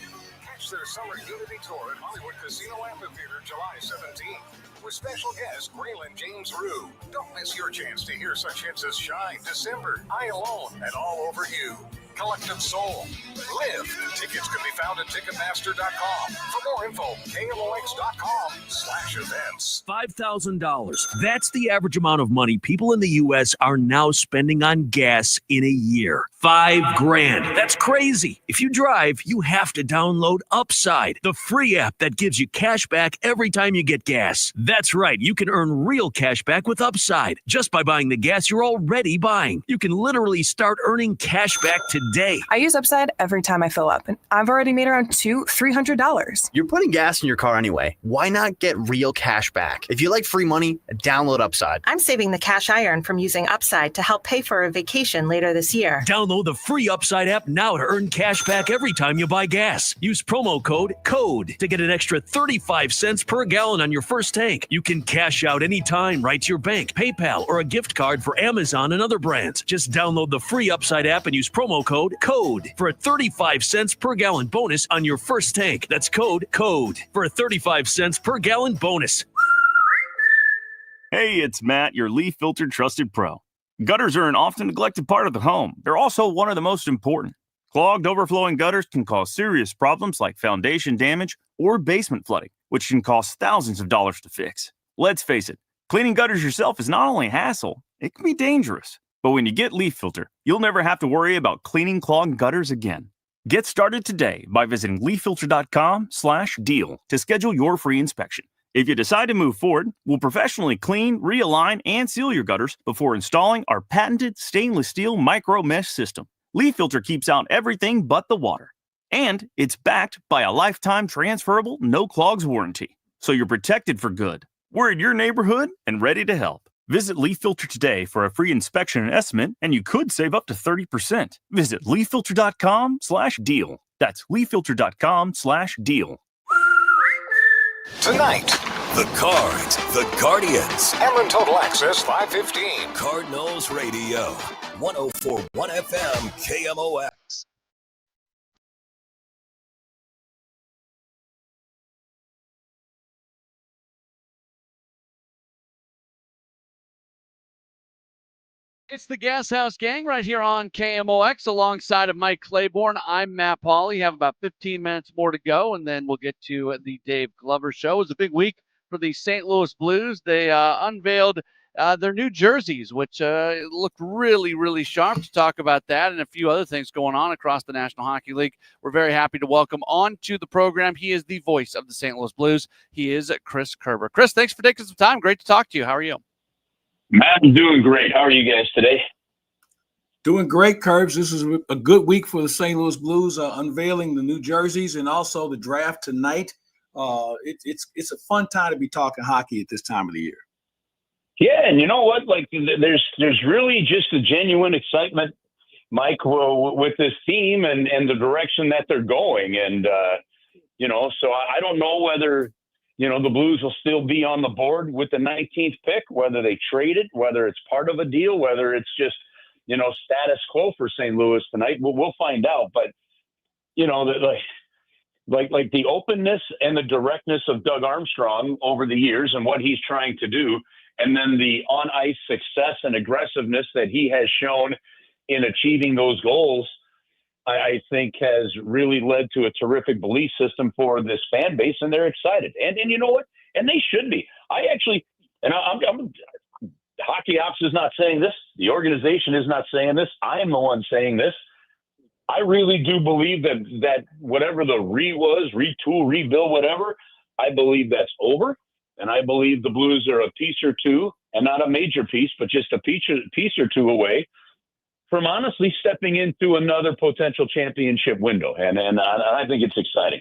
Speaker 22: Catch their summer unity tour at Hollywood Casino Amphitheater July 17th with special guest Graylin James Rue. Don't miss your chance to hear such hits as Shine, December, I Alone, and All Over You. Collective Soul. Live. Tickets can be found at Ticketmaster.com. For more info, KMOX.com/events.
Speaker 24: $5,000. That's the average amount of money people in the U.S. are now spending on gas in a year. $5,000. That's crazy. If you drive, you have to download Upside, the free app that gives you cash back every time you get gas. That's right. You can earn real cash back with Upside just by buying the gas you're already buying. You can literally start earning cash back today.
Speaker 21: I use Upside every time I fill up, and I've already made around $300.
Speaker 25: You're putting gas in your car anyway. Why not get real cash back? If you like free money, download Upside.
Speaker 26: I'm saving the cash I earn from using Upside to help pay for a vacation later this year.
Speaker 24: Download the free Upside app now to earn cash back every time you buy gas. Use promo code CODE to get an extra 35 cents per gallon on your first tank. You can cash out anytime right to your bank, PayPal, or a gift card for Amazon and other brands. Just download the free Upside app and use promo code CODE for a 35 cents per gallon bonus on your first tank. That's code CODE for a 35 cents per gallon bonus.
Speaker 27: Hey, it's Matt, your leaf filter trusted pro. Gutters are an often neglected part of the home. They're also one of the most important. Clogged, overflowing gutters can cause serious problems like foundation damage or basement flooding, which can cost thousands of dollars to fix. Let's face it, cleaning gutters yourself is not only a hassle, it can be dangerous. But when you get Leaf Filter, you'll never have to worry about cleaning clogged gutters again. Get started today by visiting leaffilter.com/deal to schedule your free inspection. If you decide to move forward, we'll professionally clean, realign, and seal your gutters before installing our patented stainless steel micro mesh system. Leaf Filter keeps out everything but the water. And it's backed by a lifetime transferable no clogs warranty. So you're protected for good. We're in your neighborhood and ready to help. Visit Leaf Filter today for a free inspection and estimate, and you could save up to 30%. Visit leaffilter.com/deal. That's leaffilter.com/deal.
Speaker 22: Tonight,
Speaker 4: The Cards, the Guardians.
Speaker 22: Ameren Total Access 515.
Speaker 4: Cardinals Radio, 104.1 FM, KMOX.
Speaker 5: It's the Gashouse Gang right here on KMOX alongside of Mike Claiborne. I'm Matt Pauley. You have about 15 minutes more to go, and then we'll get to the Dave Glover Show. It was a big week for the St. Louis Blues. They unveiled their new jerseys, which looked really, really sharp. To talk about that and a few other things going on across the National Hockey League, we're very happy to welcome on to the program. He is the voice of the St. Louis Blues. He is Chris Kerber. Chris, thanks for taking some time. Great to talk to you. How are you?
Speaker 28: Matt, I'm doing great. How are you guys today?
Speaker 6: Doing great, Curbs. This is a good week for the St. Louis Blues, unveiling the new jerseys and also the draft tonight. It's a fun time to be talking hockey at this time of the year.
Speaker 28: Yeah, and you know what? Like, there's really just a genuine excitement, Mike, with this team and the direction that they're going. And so I don't know whether the Blues will still be on the board with the 19th pick, whether they trade it, whether it's part of a deal, whether it's just, status quo for St. Louis tonight. We'll find out. But, like the openness and the directness of Doug Armstrong over the years and what he's trying to do, and then the on-ice success and aggressiveness that he has shown in achieving those goals, I think has really led to a terrific belief system for this fan base, and they're excited. And you know what? And they should be. I'm Hockey Ops is not saying this. The organization is not saying this. I am the one saying this. I really do believe that whatever the retool, rebuild, whatever, I believe that's over. And I believe the Blues are a piece or two, and not a major piece, but just a piece or two away from honestly stepping into another potential championship window. And I think it's exciting.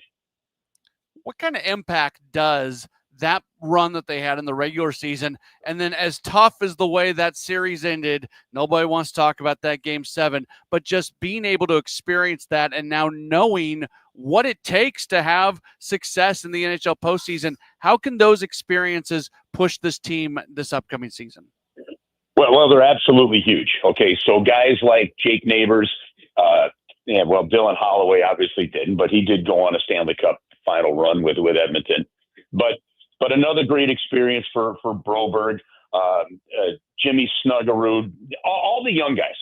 Speaker 5: What kind of impact does that run that they had in the regular season, and then as tough as the way that series ended, nobody wants to talk about that Game 7, but just being able to experience that and now knowing what it takes to have success in the NHL postseason, how can those experiences push this team this upcoming season?
Speaker 28: Well, they're absolutely huge. Okay, so guys like Jake Neighbors, Dylan Holloway obviously didn't, but he did go on a Stanley Cup final run with Edmonton. But another great experience for Broberg, Jimmy Snuggerud, all the young guys.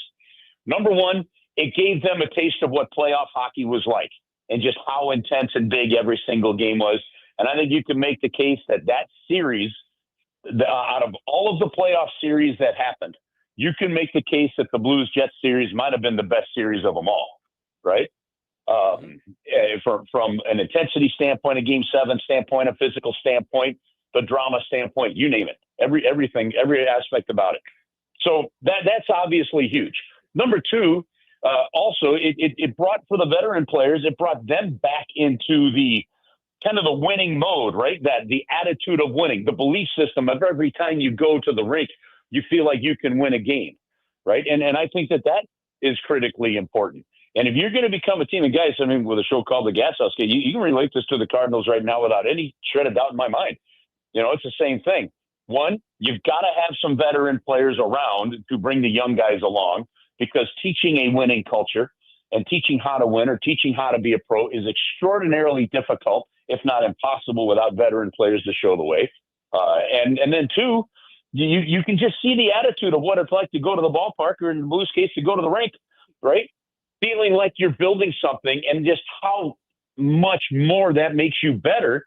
Speaker 28: Number one, it gave them a taste of what playoff hockey was like and just how intense and big every single game was. And I think you can make the case that series, out of all of the playoff series that happened, you can make the case that the Blues-Jets series might have been the best series of them all, right? From an intensity standpoint, a Game 7 standpoint, a physical standpoint, the drama standpoint, you name it, everything, every aspect about it. So that's obviously huge. Number two, also it brought, for the veteran players, it brought them back into the kind of the winning mode, right? That the attitude of winning, the belief system of every time you go to the rink, you feel like you can win a game, right? And I think that is critically important. And if you're going to become a team, and guys, with a show called the Gashouse Gang, you can relate this to the Cardinals right now without any shred of doubt in my mind. It's the same thing. One, you've got to have some veteran players around to bring the young guys along, because teaching a winning culture and teaching how to win or teaching how to be a pro is extraordinarily difficult, if not impossible, without veteran players to show the way. And then two, you can just see the attitude of what it's like to go to the ballpark, or in the Blues case, to go to the rink, right? Feeling like you're building something, and just how much more that makes you better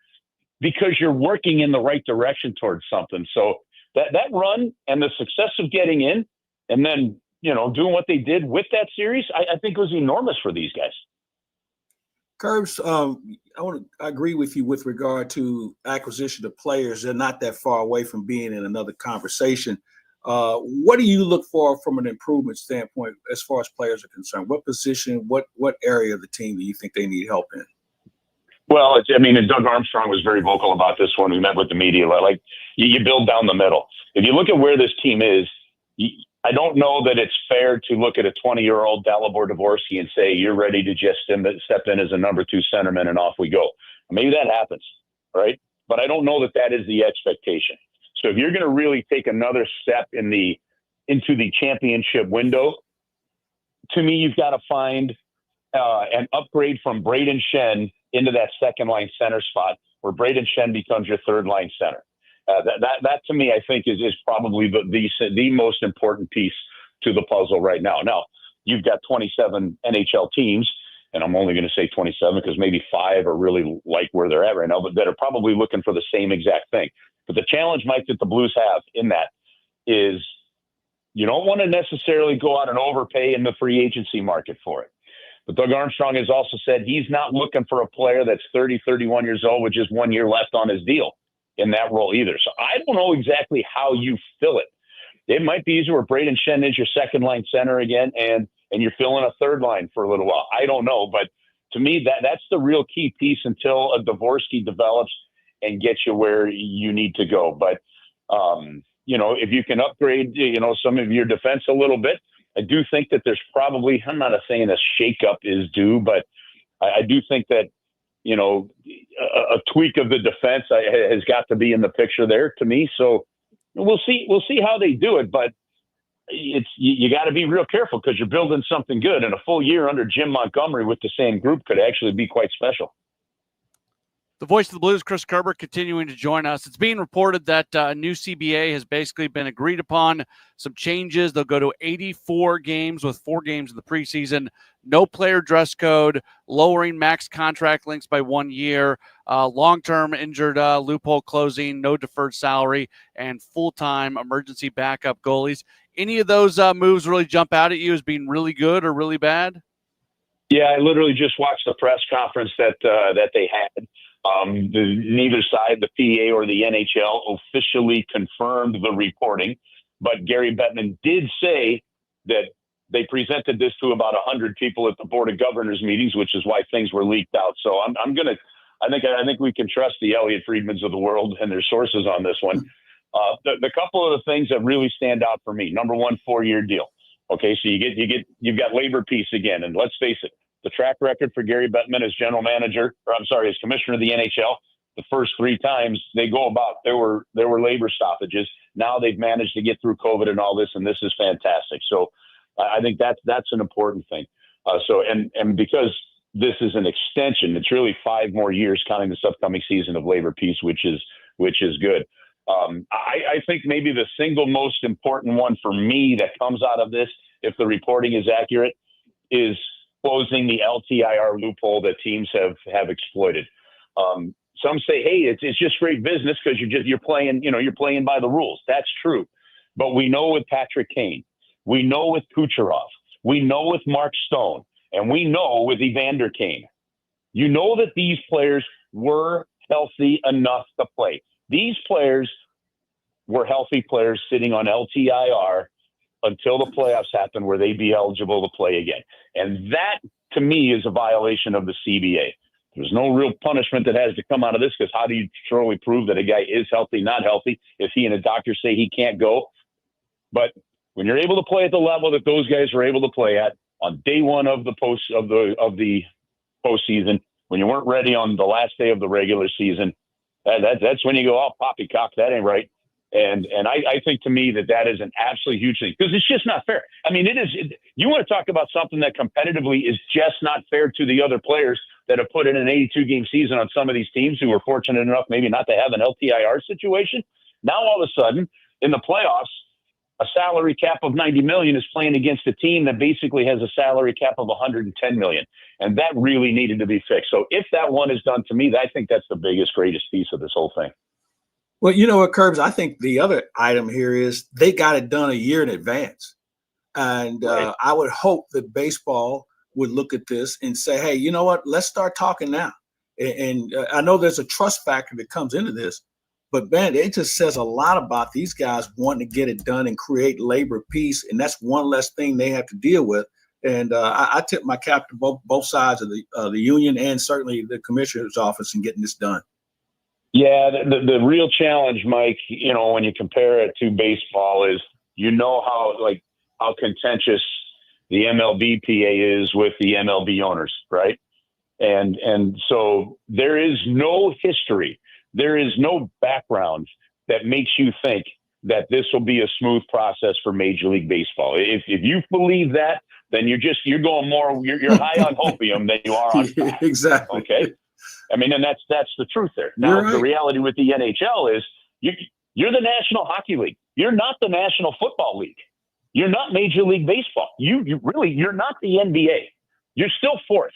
Speaker 28: because you're working in the right direction towards something. So that run and the success of getting in, and then, doing what they did with that series, I think was enormous for these guys.
Speaker 6: Curbs, I agree with you with regard to acquisition of players. They're not that far away from being in another conversation. What do you look for from an improvement standpoint as far as players are concerned? What position, what area of the team do you think they need help in?
Speaker 28: Well, and Doug Armstrong was very vocal about this when we met with the media. Like, you build down the middle. If you look at where this team is, I don't know that it's fair to look at a 20-year-old Dalibor Dvorsky and say, you're ready to just step in as a number 2 centerman and off we go. Maybe that happens, right? But I don't know that is the expectation. So if you're going to really take another step into the championship window, to me, you've got to find an upgrade from Braden Shen into that second line center spot, where Braden Shen becomes your third line center. That to me, I think is probably the most important piece to the puzzle right now. Now, you've got 27 NHL teams, and I'm only going to say 27 because maybe 5 are really like where they're at right now, but that are probably looking for the same exact thing. But the challenge, Mike, that the Blues have in that is you don't want to necessarily go out and overpay in the free agency market for it. But Doug Armstrong has also said he's not looking for a player that's 30, 31 years old with just 1 year left on his deal in that role either. So I don't know exactly how you fill it. It might be easier where Braden Shen is your second line center again, and you're filling a third line for a little while. I don't know, but to me, that's the real key piece until a Dvorsky develops and gets you where you need to go. But, if you can upgrade, some of your defense a little bit, I do think that there's probably, I'm not saying a shakeup is due, but I do think that a tweak of the defense has got to be in the picture there to me. So we'll see how they do it, but you got to be real careful because you're building something good, and a full year under Jim Montgomery with the same group could actually be quite special.
Speaker 5: The voice of the Blues, Chris Kerber, continuing to join us. It's being reported that a new CBA has basically been agreed upon. Some changes. They'll go to 84 games with 4 games in the preseason. No player dress code, lowering max contract lengths by 1 year, long-term injured loophole closing, no deferred salary, and full-time emergency backup goalies. Any of those moves really jump out at you as being really good or really bad?
Speaker 28: Yeah, I literally just watched the press conference that they had. Neither side, the PA or the NHL, officially confirmed the reporting, but Gary Bettman did say that they presented this to about 100 people at the Board of Governors meetings, which is why things were leaked out. So I think we can trust the Elliot Friedmans of the world and their sources on this one. The couple of the things that really stand out for me: number one, 4-year deal. Okay, so you've got labor peace again, and let's face it. The track record for Gary Bettman as as commissioner of the NHL, the first 3 times they go about, there were labor stoppages. Now they've managed to get through COVID and all this, and this is fantastic. So I think that's an important thing. And because this is an extension, it's really 5 more years counting this upcoming season of labor peace, which is good. I think maybe the single most important one for me that comes out of this, if the reporting is accurate, is closing the LTIR loophole that teams have exploited. Some say, hey, it's just great business because you're playing by the rules. That's true. But we know with Patrick Kane, we know with Kucherov, we know with Mark Stone, and we know with Evander Kane. You know that these players were healthy enough to play. These players were healthy players sitting on LTIR until the playoffs happen, where they'd be eligible to play again. And that, to me, is a violation of the CBA. There's no real punishment that has to come out of this, because how do you truly prove that a guy is healthy, not healthy, if he and a doctor say he can't go? But when you're able to play at the level that those guys are able to play at on day one of the postseason, when you weren't ready on the last day of the regular season, that's when you go, oh, poppycock, that ain't right. And I think, to me, that is an absolutely huge thing, because it's just not fair. I mean, you want to talk about something that competitively is just not fair to the other players that have put in an 82-game season on some of these teams who were fortunate enough maybe not to have an LTIR situation. Now, all of a sudden, in the playoffs, a salary cap of $90 million is playing against a team that basically has a salary cap of $110 million. And that really needed to be fixed. So if that one is done, to me, I think that's the biggest, greatest piece of this whole thing.
Speaker 6: Well, you know what, Curbs? I think the other item here is they got it done a year in advance. And
Speaker 28: Right.
Speaker 6: I would hope that baseball would look at this and say, hey, you know what? Let's start talking now. And I know there's a trust factor that comes into this, but, man, it just says a lot about these guys wanting to get it done and create labor peace. And that's one less thing they have to deal with. And I tip my cap to both sides of the union and certainly the commissioner's office in getting this done.
Speaker 28: Yeah, the real challenge, Mike, when you compare it to baseball is, how contentious the MLBPA is with the MLB owners, right? And so there is no history, there is no background that makes you think that this will be a smooth process for Major League Baseball. If you believe that, then you're high on hopium than you are on fact.
Speaker 6: Exactly.
Speaker 28: Okay. I mean, and that's the truth there. Now, The reality with the NHL is you're the National Hockey League. You're not the National Football League. You're not Major League Baseball. You're not the NBA. You're still 4th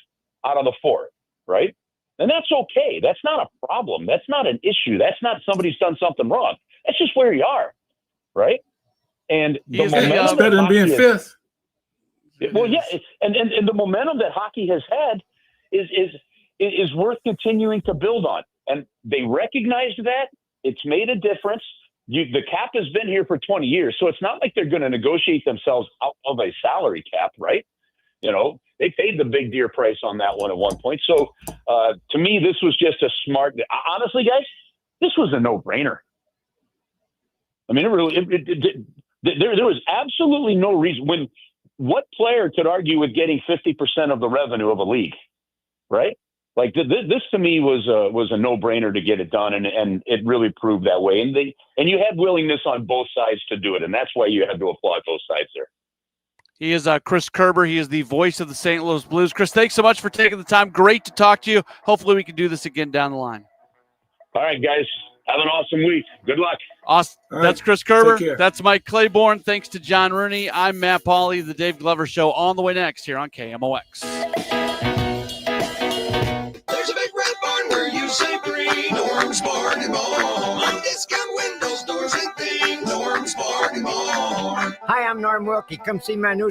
Speaker 28: out of the 4, right? And that's okay. That's not a problem. That's not an issue. That's not somebody's done something wrong. That's just where you are, right? And the momentum
Speaker 6: it's better than being 5th.
Speaker 28: Well, yeah, and the momentum that hockey has had is worth continuing to build on. And they recognized that. It's made a difference. The cap has been here for 20 years, so it's not like they're going to negotiate themselves out of a salary cap, right? They paid the big dear price on that one at one point. So to me, this was just a smart – honestly, guys, this was a no-brainer. I mean, there was absolutely no reason – what player could argue with getting 50% of the revenue of a league, right? Like this to me was a no-brainer to get it done, and it really proved that way. And you had willingness on both sides to do it, and that's why you had to applaud both sides there.
Speaker 5: He is Chris Kerber. He is the voice of the St. Louis Blues. Chris, thanks so much for taking the time. Great to talk to you. Hopefully we can do this again down the line.
Speaker 28: All right, guys. Have an awesome week. Good luck.
Speaker 5: Awesome.
Speaker 6: All right.
Speaker 5: That's Chris Kerber. That's Mike Claiborne. Thanks to John Rooney. I'm Matt Pauley. The Dave Glover Show on the way next here on KMOX.
Speaker 7: There's a big red barn where you say green. Norm's Bargain Barn. On discount windows, doors, and things. Norm's Bargain Barn.
Speaker 11: Hi, I'm Norm Wilkie. Come see my new